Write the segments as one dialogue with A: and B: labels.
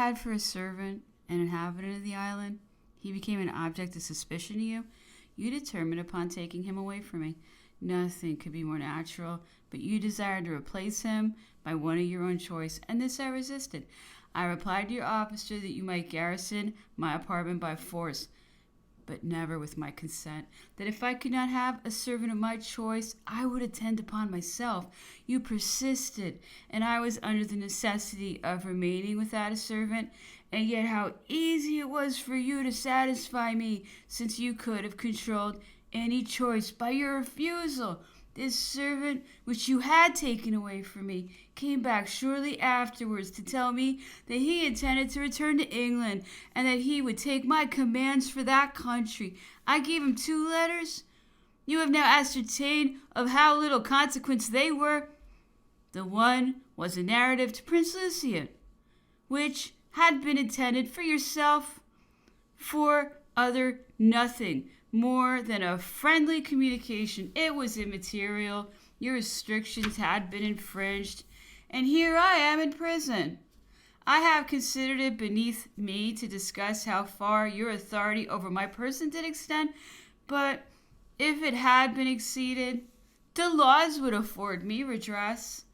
A: had for a servant, an inhabitant of the island, he became an object of suspicion to you, you determined upon taking him away from me. Nothing could be more natural, but you desired to replace him by one of your own choice, and this I resisted. I replied to your officer that you might garrison my apartment by force, but never with my consent, that if I could not have a servant of my choice, I would attend upon myself. You persisted, and I was under the necessity of remaining without a servant, and yet how easy it was for you to satisfy me, since you could have controlled any choice by your refusal. This servant, which you had taken away from me, came back shortly afterwards to tell me that he intended to return to England and that he would take my commands for that country. I gave him 2 letters. You have now ascertained of how little consequence they were. The one was a narrative to Prince Lucian, which had been intended for yourself, for other nothing more than a friendly communication. It was immaterial. Your restrictions had been infringed, and here I am in prison. I have considered it beneath me to discuss how far your authority over my person did extend, but if it had been exceeded, the laws would afford me redress.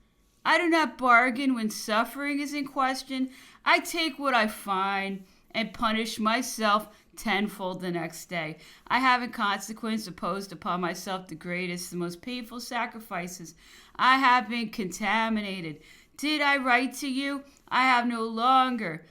A: I do not bargain when suffering is in question. I take what I find and punish myself tenfold the next day. I have in consequence imposed upon myself the greatest, the most painful sacrifices. I have been contaminated. Did I write to you? I have no longer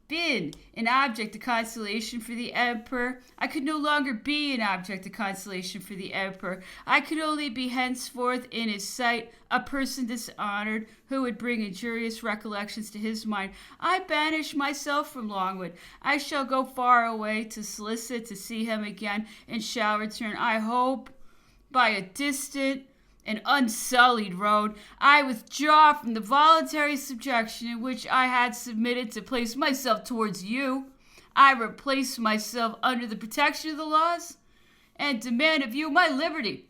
A: been an object of consolation for the emperor. I could no longer be an object of consolation for the emperor. I could only be henceforth in his sight a person dishonored who would bring injurious recollections to his mind. I banish myself from Longwood. I shall go far away to solicit to see him again, and shall return, I hope, by a distant and unsullied road. I withdraw from the voluntary subjection in which I had submitted to place myself towards you. I replace myself under the protection of the laws and demand of you my liberty.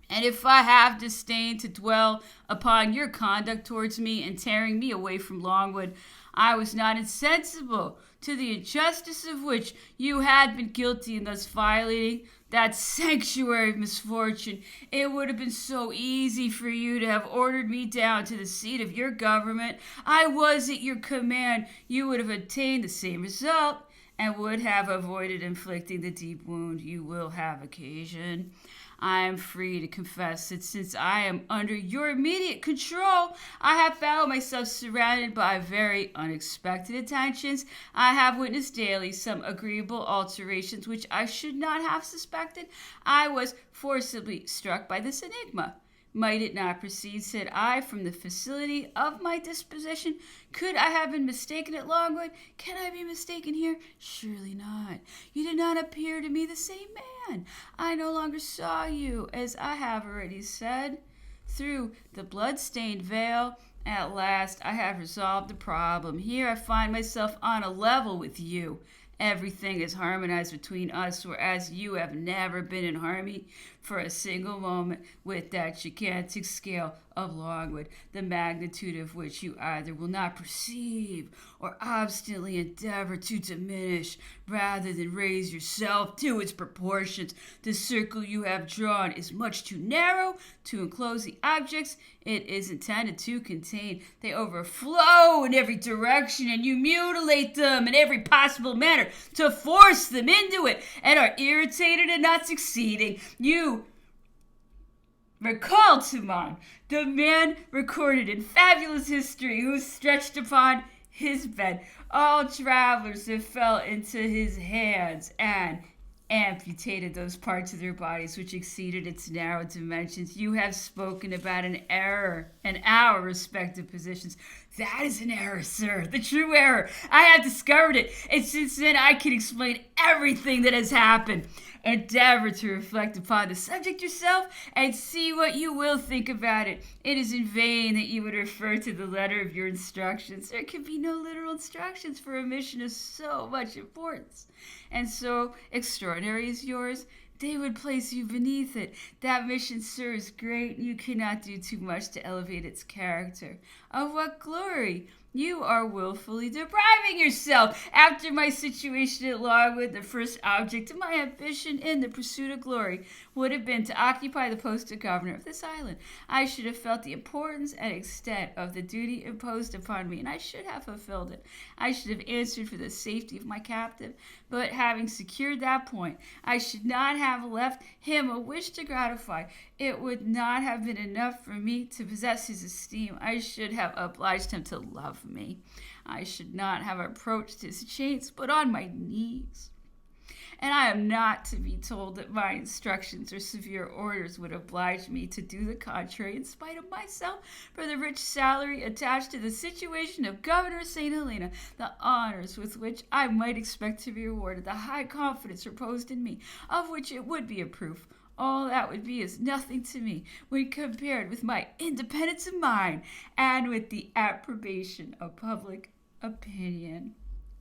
A: And if I have disdained to dwell upon your conduct towards me in tearing me away from Longwood, I was not insensible to the injustice of which you had been guilty in thus violating that sanctuary of misfortune. It would have been so easy for you to have ordered me down to the seat of your government. I was at your command. You would have attained the same result and would have avoided inflicting the deep wound you will have occasion. I am free to confess that since I am under your immediate control, I have found myself surrounded by very unexpected attentions. I have witnessed daily some agreeable alterations which I should not have suspected. I was forcibly struck by this enigma. Might it not proceed, said I, from the facility of my disposition? Could I have been mistaken at Longwood? Can I be mistaken here? Surely not. You did not appear to me the same man. I no longer saw you, as I have already said, through the blood-stained veil. At last I have resolved the problem. Here I find myself on a level with you. Everything is harmonized between us, whereas you have never been in harmony for a single moment with that gigantic scale of Longwood, the magnitude of which you either will not perceive or obstinately endeavor to diminish rather than raise yourself to its proportions. The circle you have drawn is much too narrow to enclose the objects it is intended to contain. They overflow in every direction, and you mutilate them in every possible manner to force them into it, and are irritated at not succeeding. You recall to mind the man recorded in fabulous history who stretched upon his bed all travelers that fell into his hands and amputated those parts of their bodies which exceeded its narrow dimensions. You have spoken about an error in our respective positions. That is an error, sir, the true error. I have discovered it, and since then I can explain everything that has happened. Endeavor to reflect upon the subject yourself and see what you will think about it. It is in vain that you would refer to the letter of your instructions. There can be no literal instructions for a mission of so much importance and so extraordinary as yours. They would place you beneath it. That mission, sir, is great. You cannot do too much to elevate its character. Of what glory You are willfully depriving yourself. After my situation at Logwood, the first object of my ambition in the pursuit of glory would have been to occupy the post of governor of this island. I should have felt the importance and extent of the duty imposed upon me, and I should have fulfilled it. I should have answered for the safety of my captive, but having secured that point, I should not have left him a wish to gratify. It would not have been enough for me to possess his esteem. I should have obliged him to love me. I should not have approached his chains, but on my knees. And I am not to be told that my instructions or severe orders would oblige me to do the contrary in spite of myself, for the rich salary attached to the situation of Governor St. Helena, the honors with which I might expect to be rewarded, the high confidence reposed in me, of which it would be a proof. All that would be as nothing to me when compared with my independence of mind and with the approbation of public opinion.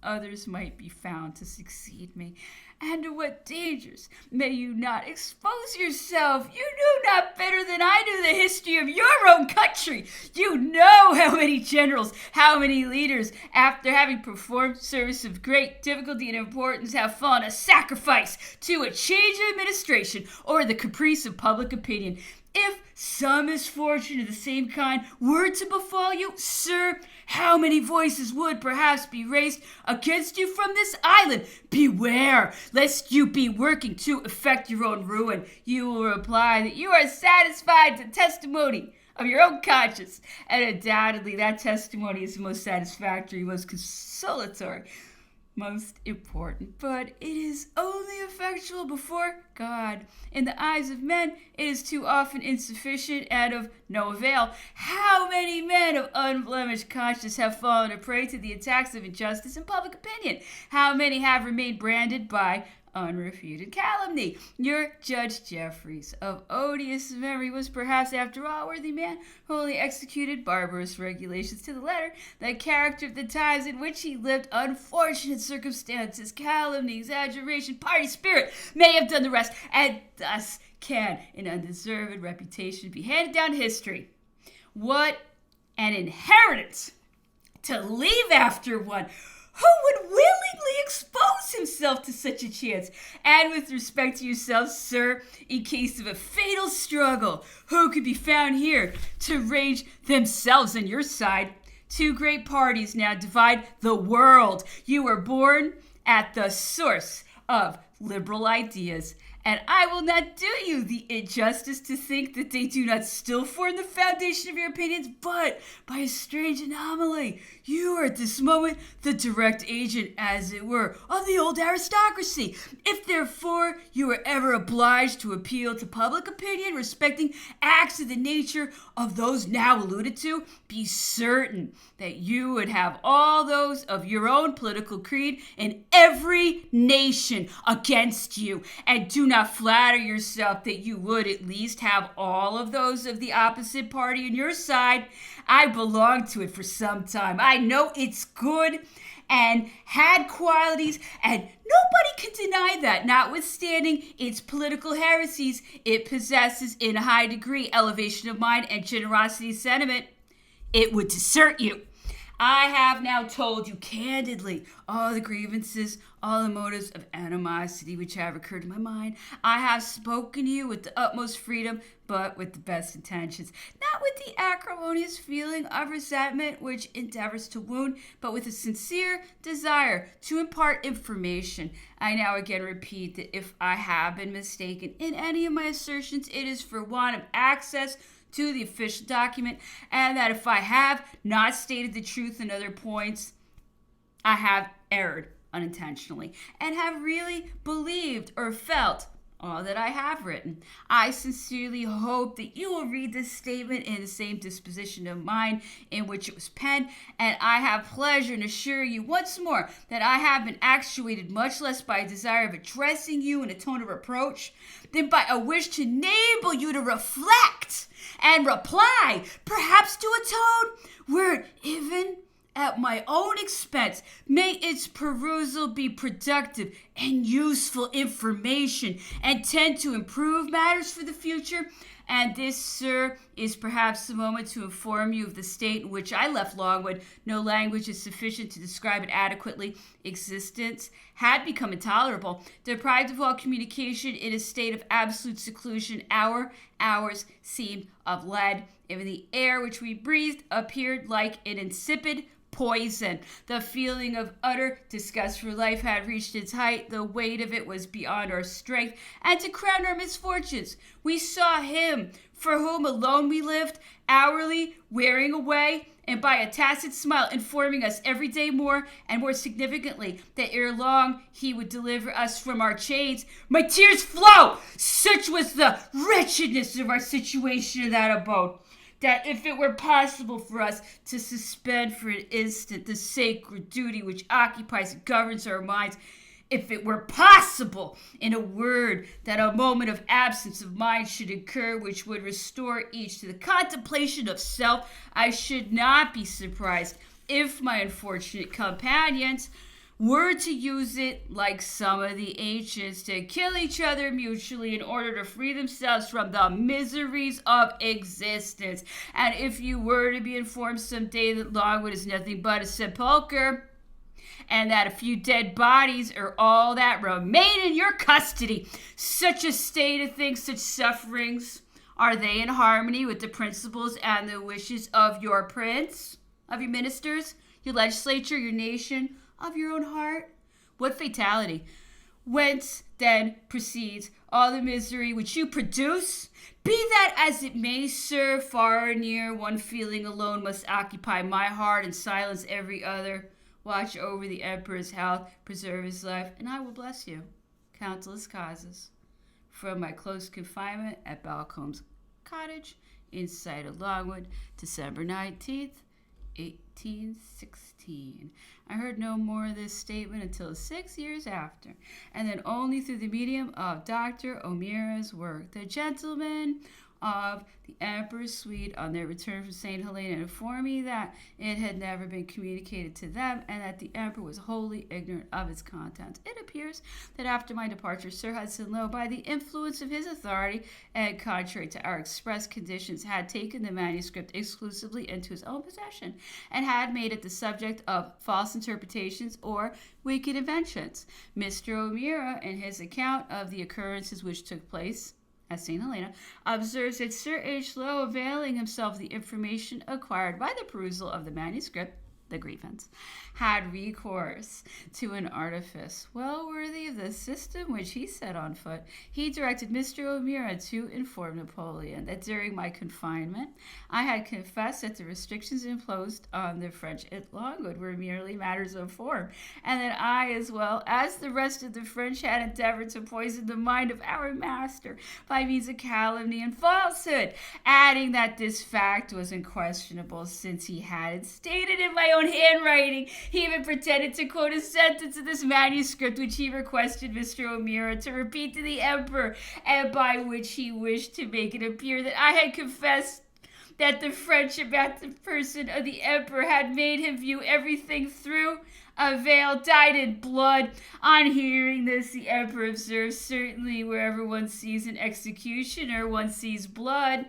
A: Others might be found to succeed me. And to what dangers may you not expose yourself? You know not better than I do the history of your own country. You know how many generals, how many leaders, after having performed service of great difficulty and importance, have fallen a sacrifice to a change of administration or the caprice of public opinion. If some misfortune of the same kind were to befall you, sir, how many voices would perhaps be raised against you from this island? Beware, lest you be working to effect your own ruin. You will reply that you are satisfied to testimony of your own conscience, and undoubtedly that testimony is the most satisfactory, most consolatory, most important, but it is only effectual before God. In the eyes of men, it is too often insufficient and of no avail. How many men of unblemished conscience have fallen a prey to the attacks of injustice and public opinion? How many have remained branded by unrefuted calumny? Your Judge Jeffreys, of odious memory, was perhaps after all a worthy man who only executed barbarous regulations to the letter. The character of the times in which he lived, unfortunate circumstances, calumny, exaggeration, party spirit may have done the rest, and thus can an undeserved reputation be handed down to history. What an inheritance to leave after one! Who would willingly expose himself to such a chance? And with respect to yourself, sir, in case of a fatal struggle, who could be found here to range themselves on your side? Two great parties now divide the world. You were born at the source of liberal ideas, and I will not do you the injustice to think that they do not still form the foundation of your opinions, but by a strange anomaly, you are at this moment the direct agent, as it were, of the old aristocracy. If therefore you were ever obliged to appeal to public opinion respecting acts of the nature of those now alluded to, be certain that you would have all those of your own political creed in every nation against you, and do not flatter yourself that you would at least have all of those of the opposite party on your side. I belonged to it for some time. I know it's good and had qualities, and nobody can deny that. Notwithstanding its political heresies, it possesses in a high degree elevation of mind and generosity of sentiment. It would desert you. I have now told you candidly all the grievances, all the motives of animosity which have occurred to my mind. I have spoken to you with the utmost freedom, but with the best intentions, not with the acrimonious feeling of resentment which endeavors to wound, but with a sincere desire to impart information. I now again repeat that if I have been mistaken in any of my assertions, it is for want of access to the official document, and that if I have not stated the truth in other points, I have erred unintentionally and have really believed or felt all that I have written. I sincerely hope that you will read this statement in the same disposition of mind in which it was penned, and I have pleasure in assuring you once more that I have been actuated much less by a desire of addressing you in a tone of reproach than by a wish to enable you to reflect and reply, perhaps to a tone where, even at my own expense, may its perusal be productive and useful information and tend to improve matters for the future. And this, sir, is perhaps the moment to inform you of the state in which I left Longwood. No language is sufficient to describe it adequately. Existence had become intolerable. Deprived of all communication, in a state of absolute seclusion, our hours seemed of lead. Even the air which we breathed appeared like an insipid poison. The feeling of utter disgust for life had reached its height. The weight of it was beyond our strength. And to crown our misfortunes, we saw him for whom alone we lived, hourly wearing away, and by a tacit smile informing us every day more and more significantly that ere long he would deliver us from our chains. My tears flow! Such was the wretchedness of our situation in that abode, that if it were possible for us to suspend for an instant the sacred duty which occupies and governs our minds, if it were possible, in a word, that a moment of absence of mind should occur which would restore each to the contemplation of self, I should not be surprised if my unfortunate companions were to use it like some of the ancients, to kill each other mutually in order to free themselves from the miseries of existence. And if you were to be informed some day that Longwood is nothing but a sepulchre, and that a few dead bodies are all that remain in your custody, such a state of things, such sufferings, are they in harmony with the principles and the wishes of your prince, of your ministers, your legislature, your nation, of your own heart? What fatality? Whence then proceeds all the misery which you produce? Be that as it may, sir, far or near, one feeling alone must occupy my heart and silence every other. Watch over the emperor's health, preserve his life, and I will bless you. Countless causes. From my close confinement at Balcomb's cottage, in sight of Longwood, December 19th, 1816. I heard no more of this statement until 6 years after, and then only through the medium of Dr. O'Meara's work. The gentlemen of the Emperor's suite on their return from St. Helena informed me that it had never been communicated to them and that the Emperor was wholly ignorant of its contents. It appears that after my departure, Sir Hudson Lowe, by the influence of his authority and contrary to our express conditions, had taken the manuscript exclusively into his own possession and had made it the subject of false interpretations or wicked inventions. Mr. O'Meara, in his account of the occurrences which took place at St. Helena, observes that Sir H. Lowe, availing himself of the information acquired by the perusal of the manuscript, the grievance, had recourse to an artifice well worthy of the system which he set on foot. He directed Mr. O'Meara to inform Napoleon that during my confinement I had confessed that the restrictions imposed on the French at Longwood were merely matters of form, and that I, as well as the rest of the French, had endeavored to poison the mind of our master by means of calumny and falsehood, adding that this fact was unquestionable, since he had it stated in my own handwriting. He even pretended to quote a sentence of this manuscript which he requested Mr. O'Meara to repeat to the Emperor, and by which he wished to make it appear that I had confessed that the French about the person of the Emperor had made him view everything through a veil dyed in blood. On hearing this, the Emperor observed, certainly wherever one sees an executioner, one sees blood.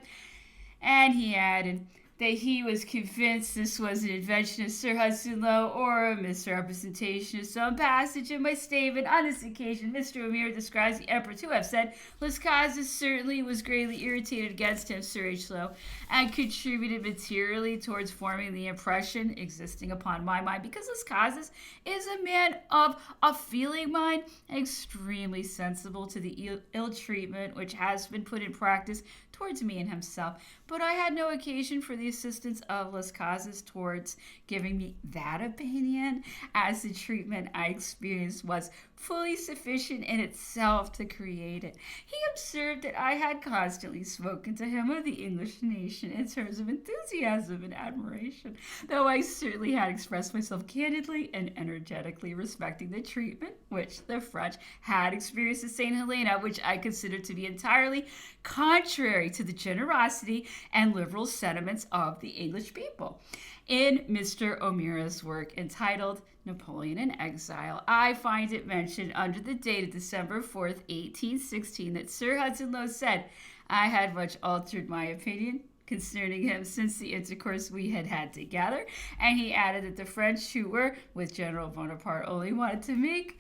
A: And he added that he was convinced this was an invention of Sir Hudson Lowe or a misrepresentation of some passage in my statement. On this occasion, Mr. O'Meara describes the Emperor to have said, Las Casas certainly was greatly irritated against him, Sir H. Lowe, and contributed materially towards forming the impression existing upon my mind, because Las Casas is a man of a feeling mind, extremely sensible to the ill treatment which has been put in practice towards me and himself. But I had no occasion for the assistance of Las Casas towards giving me that opinion, as the treatment I experienced was fully sufficient in itself to create it. He observed that I had constantly spoken to him of the English nation in terms of enthusiasm and admiration, though I certainly had expressed myself candidly and energetically respecting the treatment which the French had experienced at St. Helena, which I considered to be entirely contrary to the generosity and liberal sentiments of the English people. In Mr. O'Meara's work entitled Napoleon in Exile, I find it mentioned under the date of December 4th, 1816, that Sir Hudson Lowe said, I had much altered my opinion concerning him since the intercourse we had had together, and he added that the French who were with General Bonaparte only wanted to make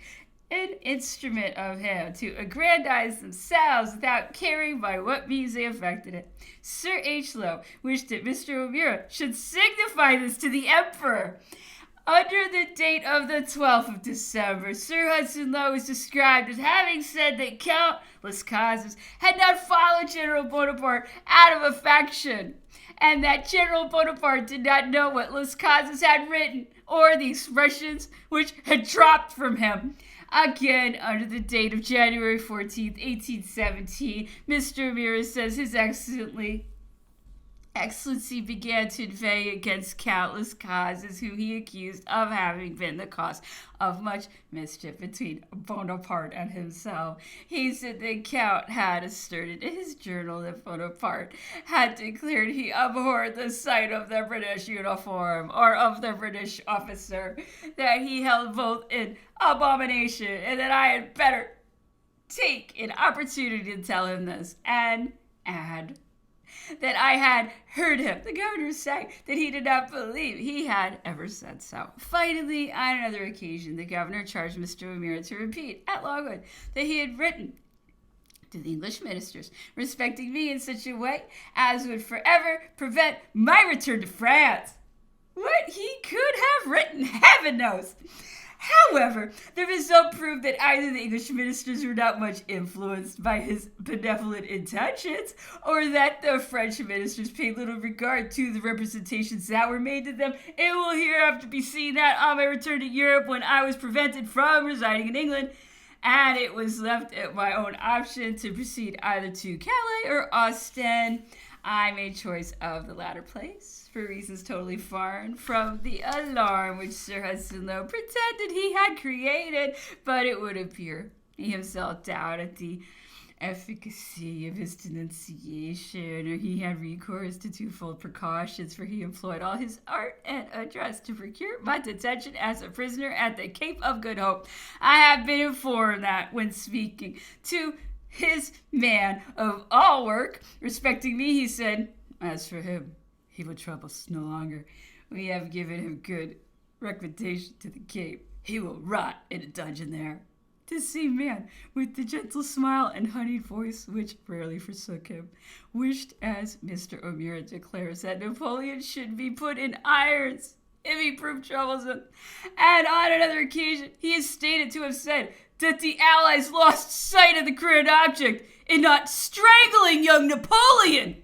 A: an instrument of him to aggrandize themselves without caring by what means they effected it. Sir H. Lowe wished that Mr. O'Meara should signify this to the Emperor. Under the date of the 12th of December, Sir Hudson Lowe is described as having said that Count Las Casas had not followed General Bonaparte out of affection, and that General Bonaparte did not know what Las Casas had written, or the expressions which had dropped from him. Again, under the date of January 14th, 1817, Mr. O'Meara says His Excellency began to inveigh against Count Las Casas, who he accused of having been the cause of much mischief between Bonaparte and himself. He said the Count had asserted in his journal that Bonaparte had declared he abhorred the sight of the British uniform or of the British officer, that he held both in abomination, and that I had better take an opportunity to tell him this, and add that I had heard him, the governor, say that he did not believe he had ever said so. Finally, on another occasion, the governor charged Mr. O'Meara to repeat at Longwood that he had written to the English ministers respecting me in such a way as would forever prevent my return to France. What he could have written, heaven knows. However, the result proved that either the English ministers were not much influenced by his benevolent intentions, or that the French ministers paid little regard to the representations that were made to them. It will hereafter be seen that on my return to Europe, when I was prevented from residing in England, and it was left at my own option to proceed either to Calais or Ostend, I made choice of the latter place for reasons totally foreign from the alarm which Sir Hudson Lowe pretended he had created, but it would appear he himself doubted the efficacy of his denunciation, or he had recourse to twofold precautions, for he employed all his art and address to procure my detention as a prisoner at the Cape of Good Hope. I have been informed that when speaking to his man of all work respecting me, he said, "As for him, he will trouble us no longer. We have given him good recommendation to the Cape. He will rot in a dungeon there." The same man, with the gentle smile and honeyed voice which rarely forsook him, wished, as Mr. O'Meara declares, that Napoleon should be put in irons if he proved troublesome. And on another occasion, he is stated to have said that the Allies lost sight of the grand object in not strangling young Napoleon.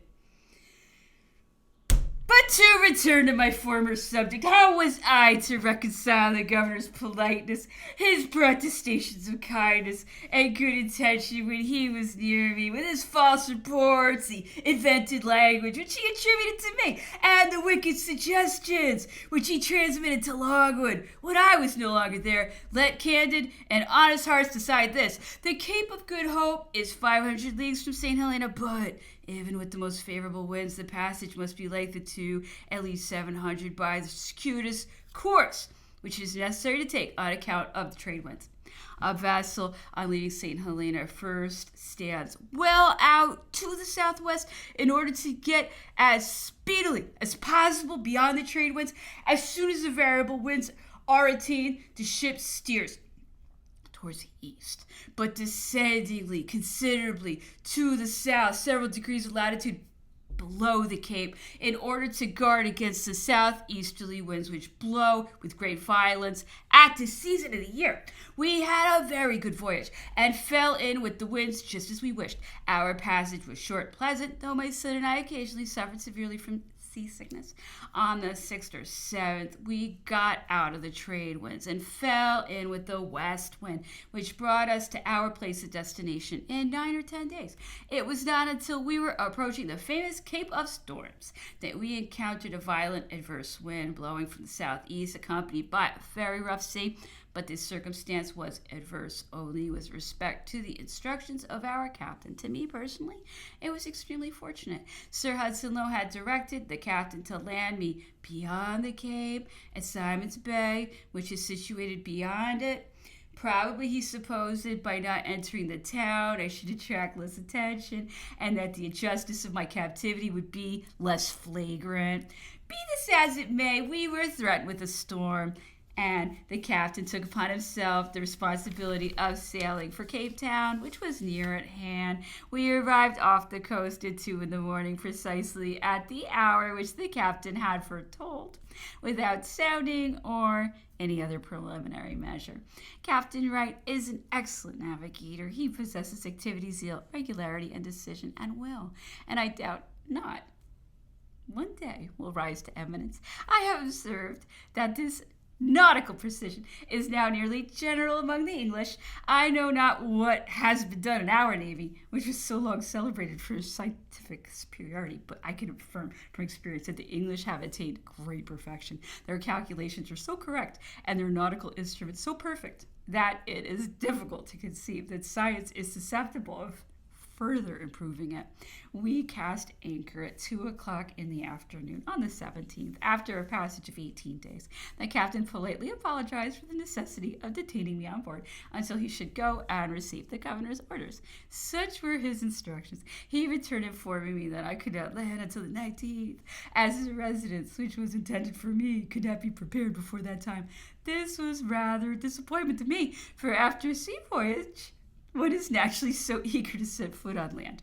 A: But to return to my former subject, how was I to reconcile the governor's politeness, his protestations of kindness and good intention when he was near me, with his false reports, the invented language which he attributed to me, and the wicked suggestions which he transmitted to Longwood when I was no longer there? Let candid and honest hearts decide this. The Cape of Good Hope is 500 leagues from St. Helena, but even with the most favorable winds, the passage must be lengthened to at least 700 by the circuitous course, which is necessary to take on account of the trade winds. A vessel on leaving St. Helena first stands well out to the southwest in order to get as speedily as possible beyond the trade winds. As soon as the variable winds are attained, the ship steers towards the east, but descendingly considerably to the south, several degrees of latitude below the Cape, in order to guard against the southeasterly winds which blow with great violence at this season of the year. We had a very good voyage, and fell in with the winds just as we wished. Our passage was short, pleasant, though my son and I occasionally suffered severely from seasickness. On the 6th or 7th, we got out of the trade winds and fell in with the west wind, which brought us to our place of destination in 9 or 10 days. It was not until we were approaching the famous Cape of Storms that we encountered a violent adverse wind blowing from the southeast, accompanied by a very rough sea. But this circumstance was adverse only with respect to the instructions of our captain. To me personally, it was extremely fortunate. Sir Hudson Lowe had directed the captain to land me beyond the Cape at Simon's Bay, which is situated beyond it, Probably he supposed that by not entering the town I should attract less attention, and that the injustice of my captivity would be less flagrant. Be this as it may, we were threatened with a storm, and the captain took upon himself the responsibility of sailing for Cape Town, which was near at hand. We arrived off the coast at 2 in the morning, precisely at the hour which the captain had foretold, without sounding or any other preliminary measure. Captain Wright is an excellent navigator. He possesses activity, zeal, regularity, and decision, and will, and I doubt not, one day will rise to eminence. I have observed that this nautical precision is now nearly general among the English. I know not what has been done in our navy, which was so long celebrated for scientific superiority, but I can affirm from experience that the English have attained great perfection. Their calculations are so correct, and their nautical instruments so perfect, that it is difficult to conceive that science is susceptible of further improving it. We cast anchor at 2 o'clock in the afternoon on the 17th, after a passage of 18 days. The captain politely apologized for the necessity of detaining me on board until he should go and receive the governor's orders. Such were his instructions. He returned informing me that I could not land until the 19th, as his residence, which was intended for me, could not be prepared before that time. This was rather a disappointment to me, for after a sea voyage, one is naturally so eager to set foot on land.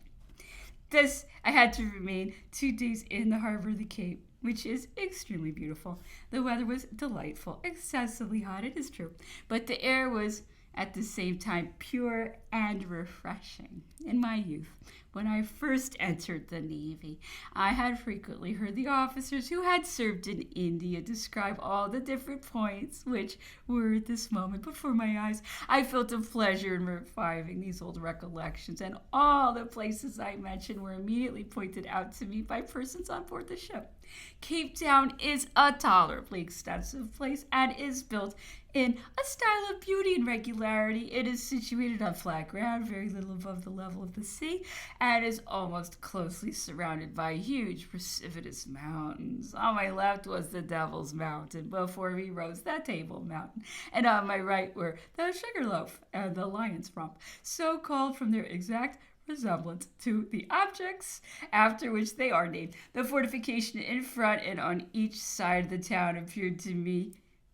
A: Thus, I had to remain 2 days in the harbor of the Cape, which is extremely beautiful. The weather was delightful, excessively hot, it is true, but the air was at the same time pure and refreshing. In my youth, when I first entered the Navy, I had frequently heard the officers who had served in India describe all the different points which were at this moment before my eyes. I felt a pleasure in reviving these old recollections, and all the places I mentioned were immediately pointed out to me by persons on board the ship. Cape Town is a tolerably extensive place and is built in a style of beauty and regularity. It is situated on flat ground, very little above the level of the sea, and is almost closely surrounded by huge precipitous mountains. On my left was the Devil's Mountain, before me rose the Table Mountain, and on my right were the Sugarloaf and the Lion's Rump, so called from their exact resemblance to the objects after which they are named. The fortification in front and on each side of the town appeared to me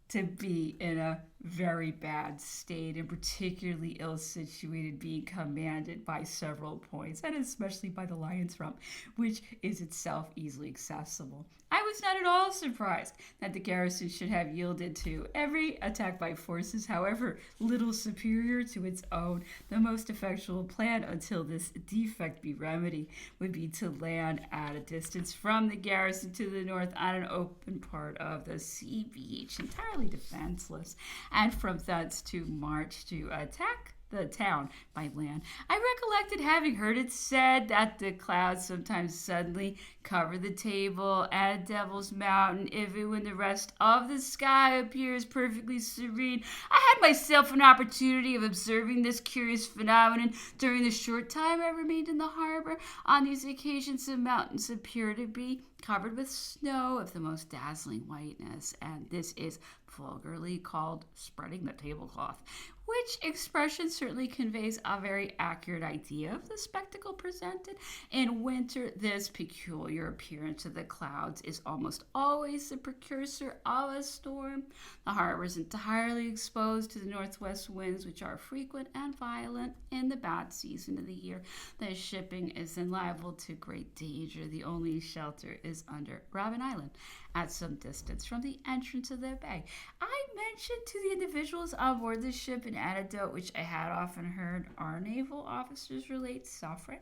A: to be in a very bad state, and particularly ill situated, being commanded by several points, and especially by the Lion's Rump, which is itself easily accessible. I was not at all surprised that the garrison should have yielded to every attack by forces, however little superior to its own. The most effectual plan, until this defect be remedied, would be to land at a distance from the garrison to the north on an open part of the sea beach, entirely defenseless, and from thence to march to attack the town by land. I recollected having heard it said that the clouds sometimes suddenly cover the table at Devil's Mountain, even when the rest of the sky appears perfectly serene. I had myself an opportunity of observing this curious phenomenon during the short time I remained in the harbor. On these occasions, the mountains appear to be covered with snow of the most dazzling whiteness, and this is vulgarly called spreading the tablecloth, which expression certainly conveys a very accurate idea of the spectacle presented. In winter, this peculiar appearance of the clouds is almost always the precursor of a storm. The harbor is entirely exposed to the northwest winds, which are frequent and violent in the bad season of the year. The shipping is then liable to great danger. The only shelter is under Robben Island, at some distance from the entrance of the bay. I mentioned to the individuals on board the ship an anecdote which I had often heard our naval officers relate suffering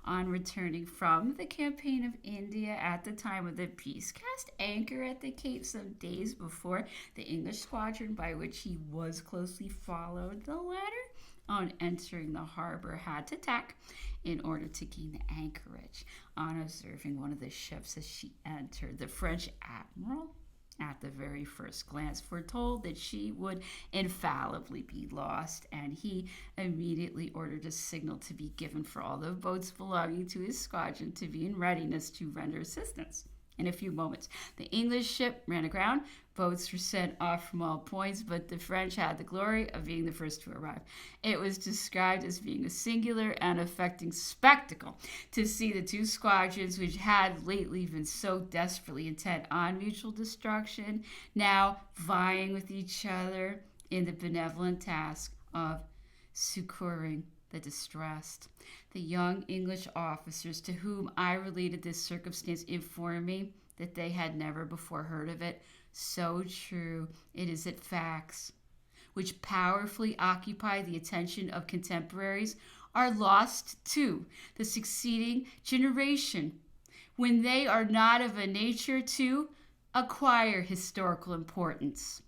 A: on returning from the campaign of India at the time of the peace, cast anchor at the Cape some days before the English squadron, by which he was closely followed. The latter, on entering the harbor, had to tack in order to gain the anchorage. On observing one of the ships as she entered, the French admiral, at the very first glance, foretold that she would infallibly be lost, and he immediately ordered a signal to be given for all the boats belonging to his squadron to be in readiness to render assistance. in a few moments. The English ship ran aground. Boats were sent off from all points, but the French had the glory of being the first to arrive. It was described as being a singular and affecting spectacle to see the two squadrons, which had lately been so desperately intent on mutual destruction, now vying with each other in the benevolent task of succoring the distressed. The young English officers to whom I related this circumstance informed me that they had never before heard of it. So true it is that facts, which powerfully occupy the attention of contemporaries, are lost to the succeeding generation when they are not of a nature to acquire historical importance.